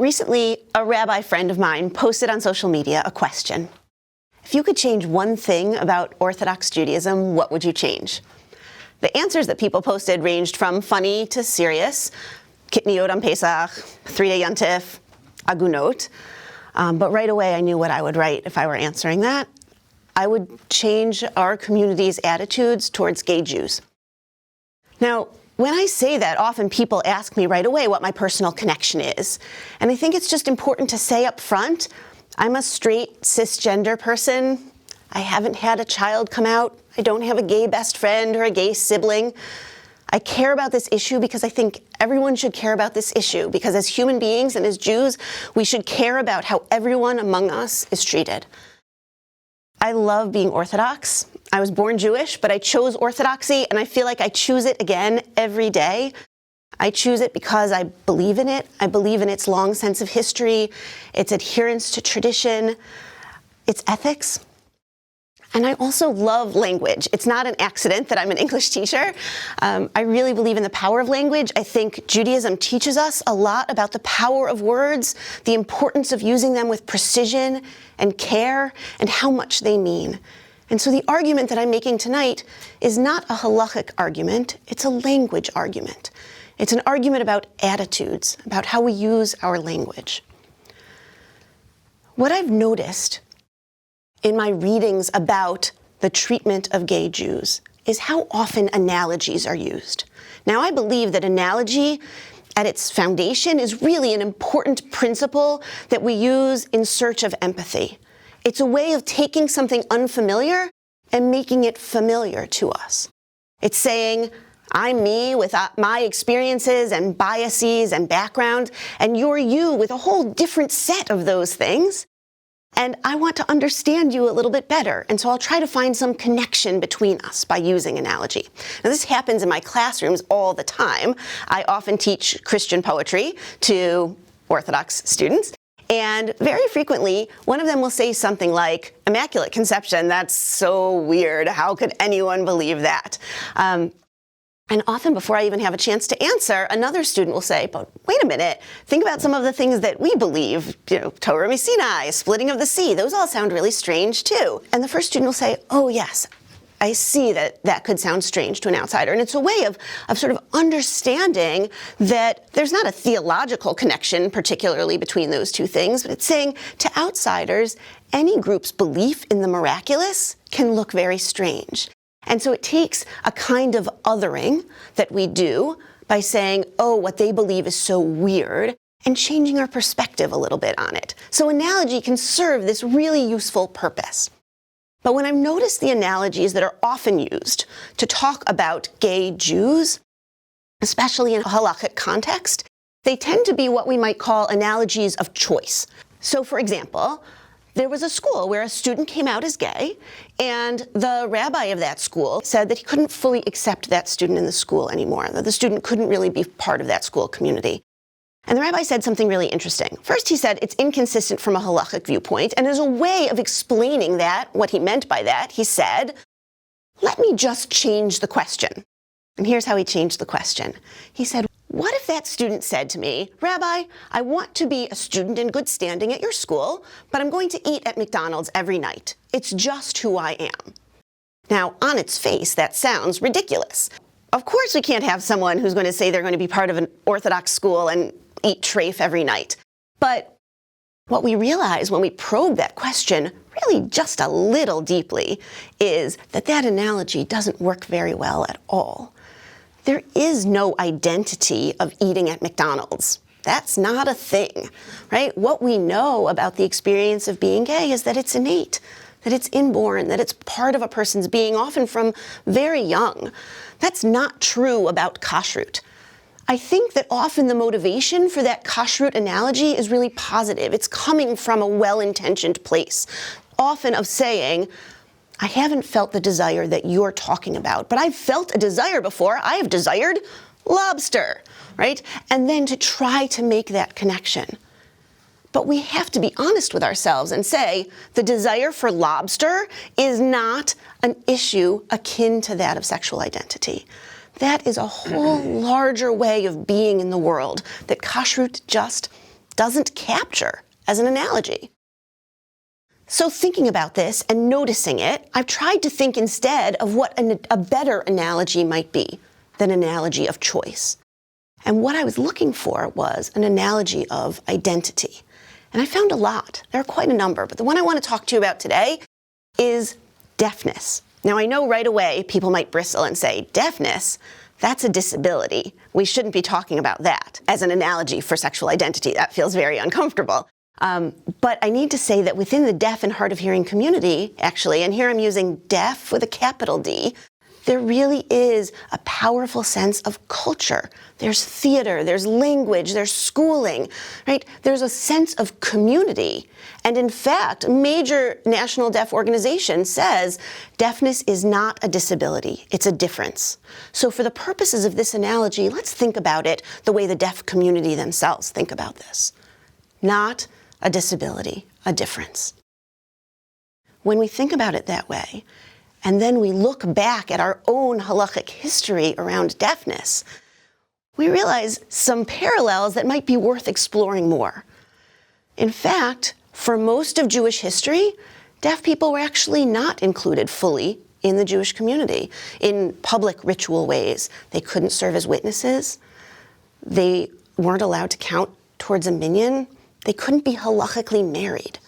Recently, a rabbi friend of mine posted on social media a question. If you could change one thing about Orthodox Judaism, what would you change? The answers that people posted ranged from funny to serious, kitniyot on Pesach, 3-day yontif, agunot. But right away I knew what I would write if I were answering that. I would change our community's attitudes towards gay Jews. Now, when I say that, often people ask me right away what my personal connection is. And I think it's just important to say up front, I'm a straight, cisgender person. I haven't had a child come out. I don't have a gay best friend or a gay sibling. I care about this issue because I think everyone should care about this issue, because as human beings and as Jews, we should care about how everyone among us is treated. I love being Orthodox. I was born Jewish, but I chose Orthodoxy, and I feel like I choose it again every day. I choose it because I believe in it. I believe in its long sense of history, its adherence to tradition, its ethics. And I also love language. It's not an accident that I'm an English teacher. I really believe in the power of language. I think Judaism teaches us a lot about the power of words, the importance of using them with precision and care, and how much they mean. And so the argument that I'm making tonight is not a halachic argument, it's a language argument. It's an argument about attitudes, about how we use our language. What I've noticed in my readings about the treatment of gay Jews is how often analogies are used. Now, I believe that analogy at its foundation is really an important principle that we use in search of empathy. It's a way of taking something unfamiliar and making it familiar to us. It's saying, I'm me with my experiences and biases and background, and you're you with a whole different set of those things. And I want to understand you a little bit better, and so I'll try to find some connection between us by using analogy. Now, this happens in my classrooms all the time. I often teach Christian poetry to Orthodox students, and very frequently, one of them will say something like, Immaculate Conception, that's so weird. How could anyone believe that? And often before I even have a chance to answer, another student will say, but wait a minute, think about some of the things that we believe, Torah Sinai, splitting of the sea, those all sound really strange too. And the first student will say, oh yes, I see that that could sound strange to an outsider. And it's a way of sort of understanding that there's not a theological connection particularly between those two things, but it's saying to outsiders, any group's belief in the miraculous can look very strange. And so it takes a kind of othering that we do by saying, oh, what they believe is so weird, and changing our perspective a little bit on it. So analogy can serve this really useful purpose. But when I've noticed the analogies that are often used to talk about gay Jews, especially in a halakhic context, they tend to be what we might call analogies of choice. So for example, there was a school where a student came out as gay, and the rabbi of that school said that he couldn't fully accept that student in the school anymore, that the student couldn't really be part of that school community. And the rabbi said something really interesting. First, he said it's inconsistent from a halachic viewpoint, and as a way of explaining that, what he meant by that, he said, let me just change the question. And here's how he changed the question. He said, what if that student said to me, Rabbi, I want to be a student in good standing at your school, but I'm going to eat at McDonald's every night. It's just who I am. Now, on its face, that sounds ridiculous. Of course we can't have someone who's going to say they're going to be part of an Orthodox school and eat treif every night. But what we realize when we probe that question really just a little deeply is that that analogy doesn't work very well at all. There is no identity of eating at McDonald's. That's not a thing, right? What we know about the experience of being gay is that it's innate, that it's inborn, that it's part of a person's being, often from very young. That's not true about kashrut. I think that often the motivation for that kashrut analogy is really positive. It's coming from a well-intentioned place, often of saying, I haven't felt the desire that you're talking about, but I've felt a desire before. I have desired lobster, right? And then to try to make that connection. But we have to be honest with ourselves and say the desire for lobster is not an issue akin to that of sexual identity. That is a whole larger way of being in the world that kashrut just doesn't capture as an analogy. So thinking about this and noticing it, I've tried to think instead of what a better analogy might be than an analogy of choice. And what I was looking for was an analogy of identity. And I found a lot. There are quite a number, but the one I want to talk to you about today is deafness. Now, I know right away people might bristle and say, deafness? That's a disability. We shouldn't be talking about that as an analogy for sexual identity. That feels very uncomfortable. But I need to say that within the deaf and hard of hearing community, actually, and here I'm using deaf with a capital D, there really is a powerful sense of culture. There's theater, there's language, there's schooling, right? There's a sense of community. And in fact, a major national deaf organization says deafness is not a disability, it's a difference. So for the purposes of this analogy, let's think about it the way the deaf community themselves think about this. Not a disability, a difference. When we think about it that way, and then we look back at our own halachic history around deafness, we realize some parallels that might be worth exploring more. In fact, for most of Jewish history, deaf people were actually not included fully in the Jewish community in public ritual ways. They couldn't serve as witnesses. They weren't allowed to count towards a minyan. They couldn't be halachically married.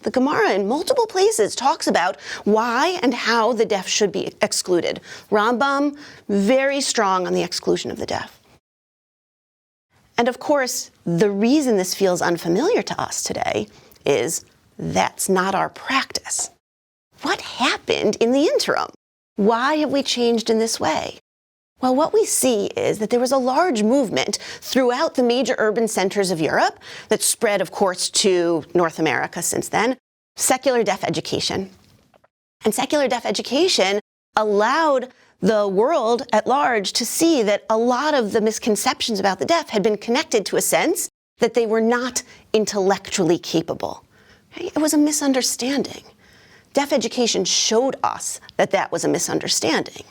The Gemara in multiple places talks about why and how the deaf should be excluded. Rambam, very strong on the exclusion of the deaf. And of course, the reason this feels unfamiliar to us today is that's not our practice. What happened in the interim? Why have we changed in this way? Well, what we see is that there was a large movement throughout the major urban centers of Europe that spread, of course, to North America since then, secular deaf education. And secular deaf education allowed the world at large to see that a lot of the misconceptions about the deaf had been connected to a sense that they were not intellectually capable. It was a misunderstanding. Deaf education showed us that that was a misunderstanding.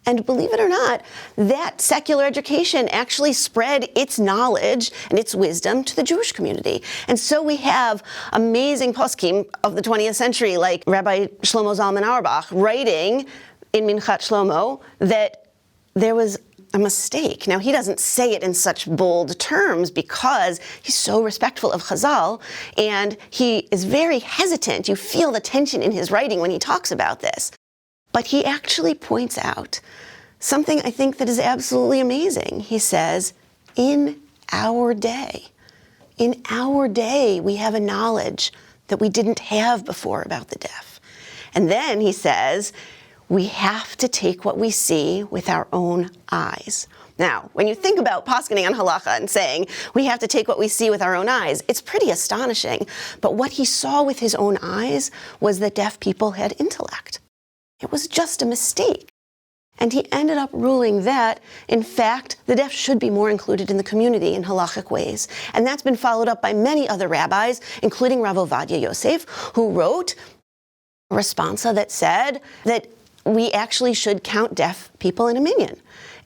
And believe it or not, that secular education actually spread its knowledge and its wisdom to the Jewish community. And so we have amazing poskim of the 20th century, like Rabbi Shlomo Zalman Auerbach, writing in Minchat Shlomo that there was a mistake. Now, he doesn't say it in such bold terms because he's so respectful of Chazal, and he is very hesitant. You feel the tension in his writing when he talks about this. But he actually points out something I think that is absolutely amazing. He says, in our day, we have a knowledge that we didn't have before about the deaf. And then he says, we have to take what we see with our own eyes. Now, when you think about poskening on halacha and saying, we have to take what we see with our own eyes, it's pretty astonishing. But what he saw with his own eyes was that deaf people had intellect. It was just a mistake. And he ended up ruling that, in fact, the deaf should be more included in the community in halachic ways. And that's been followed up by many other rabbis, including Rav Ovadia Yosef, who wrote a responsa that said that we actually should count deaf people in a minyan.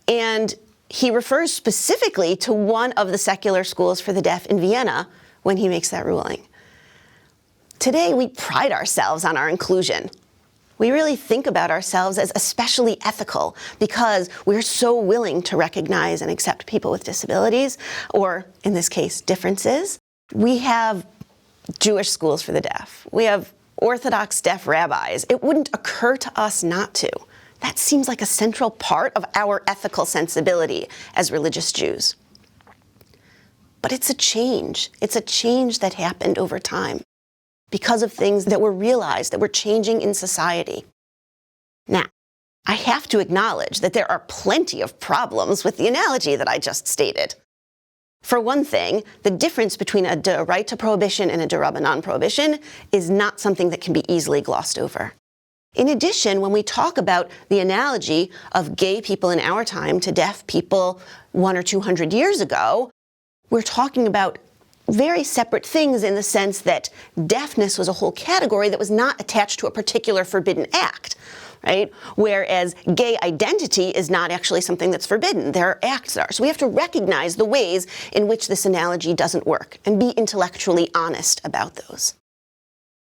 And he refers specifically to one of the secular schools for the deaf in Vienna when he makes that ruling. Today, we pride ourselves on our inclusion. We really think about ourselves as especially ethical because we're so willing to recognize and accept people with disabilities, or in this case, differences. We have Jewish schools for the deaf. We have Orthodox deaf rabbis. It wouldn't occur to us not to. That seems like a central part of our ethical sensibility as religious Jews. But it's a change. It's a change that happened over time, because of things that were realized, that were changing in society. Now, I have to acknowledge that there are plenty of problems with the analogy that I just stated. For one thing, the difference between a d'oraita prohibition and a d'Rabbanan prohibition is not something that can be easily glossed over. In addition, when we talk about the analogy of gay people in our time to deaf people 100 or 200 years ago, we're talking about very separate things in the sense that deafness was a whole category that was not attached to a particular forbidden act, right? Whereas gay identity is not actually something that's forbidden. There are acts that are. So we have to recognize the ways in which this analogy doesn't work and be intellectually honest about those.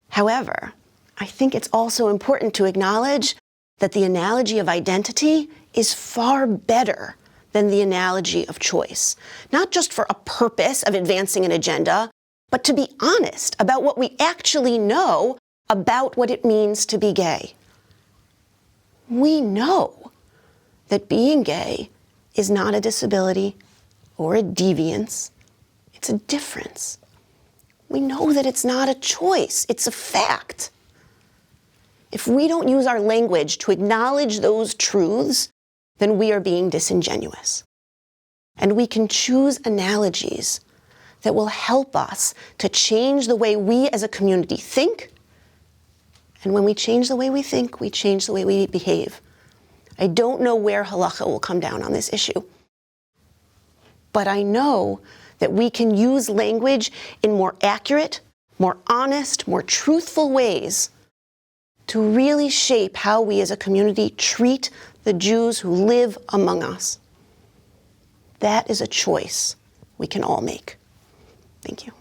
However, I think it's also important to acknowledge that the analogy of identity is far better than the analogy of choice, not just for a purpose of advancing an agenda, but to be honest about what we actually know about what it means to be gay. We know that being gay is not a disability or a deviance. It's a difference. We know that it's not a choice. It's a fact. If we don't use our language to acknowledge those truths, then we are being disingenuous. And we can choose analogies that will help us to change the way we as a community think. And when we change the way we think, we change the way we behave. I don't know where halacha will come down on this issue. But I know that we can use language in more accurate, more honest, more truthful ways to really shape how we as a community treat the Jews who live among us. That is a choice we can all make. Thank you.